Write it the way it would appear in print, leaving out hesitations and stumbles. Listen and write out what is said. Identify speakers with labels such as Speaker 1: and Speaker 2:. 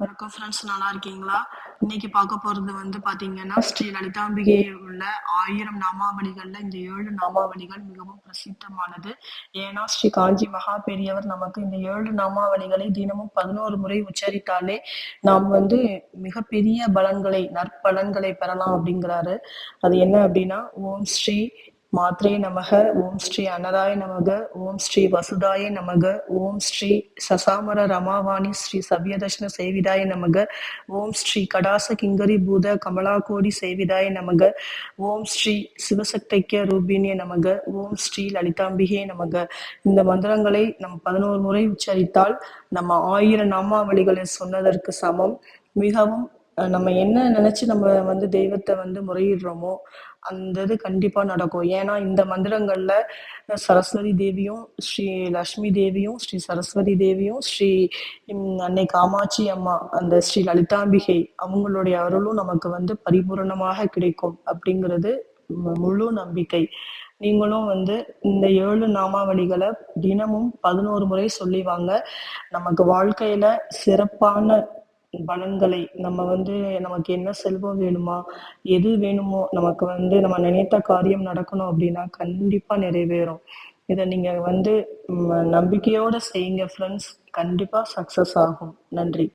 Speaker 1: வணக்கம் ஃப்ரெண்ட்ஸ், நல்லா இருக்கீங்களா? இன்னைக்கு பார்க்க போறது பாத்தீங்கன்னா, ஸ்ரீ லலிதாம்பிகை உள்ள 1000 நாமாவளிகள்ல இந்த 7 நாமாவளிகள் மிகவும் பிரசித்தமானது. ஏன்னா ஸ்ரீ காஞ்சி மகா பெரியவர் நமக்கு இந்த 7 நாமாவளிகளை தினமும் 11 முறை உச்சரித்தாலே நாம் மிகப்பெரிய பலன்களை, நற்பலன்களை பெறலாம் அப்படிங்கிறாரு. அது என்ன அப்படின்னா, ஓம் ஸ்ரீ மாத்ரே நமக, ஓம் ஸ்ரீ அனராய நமக, ஓம் ஸ்ரீ வசுதாய நமக, ஓம் ஸ்ரீ சசாமர ரமாவாணி ஸ்ரீ சவ்யதர்ஷன சேவிதாய நமக, ஓம் ஸ்ரீ கடாச கிங்கரி பூத கமலாகோடி சேவிதாய நமக, ஓம் ஸ்ரீ சிவசக்தைக்கிய ரூபிணிய நமக, ஓம் ஸ்ரீ லலிதாம்பிகே நமக. இந்த மந்திரங்களை நம்ம 11 முறை உச்சரித்தால் நம்ம 1000 நாமாவளிகளை சொன்னதற்கு சமம். மிகவும் நம்ம என்ன நினைச்சு நம்ம தெய்வத்தை முறையிடுறோமோ அந்த இது கண்டிப்பா நடக்கும். ஏன்னா இந்த மந்திரங்கள்ல சரஸ்வதி தேவியும், ஸ்ரீ லட்சுமி தேவியும், ஸ்ரீ சரஸ்வதி தேவியும், ஸ்ரீ அன்னை காமாட்சி அம்மா, அந்த ஸ்ரீ லலிதாம்பிகை அவங்களுடைய அருளும் நமக்கு பரிபூரணமாக கிடைக்கும் அப்படிங்கிறது முழு நம்பிக்கை. நீங்களும் இந்த 7 நாமாவளிகளை தினமும் 11 முறை சொல்லி வாங்க. நமக்கு வாழ்க்கையில சிறப்பான பலன்களை நமக்கு என்ன செல்வம் வேணுமா, எது வேணுமோ, நமக்கு நம்ம நினைத்த காரியம் நடக்கணும் அப்படின்னா கண்டிப்பா நிறைவேறும். இதை நீங்க நம்பிக்கையோட செய்யுங்க ஃப்ரெண்ட்ஸ். கண்டிப்பா சக்சஸ் ஆகும். நன்றி.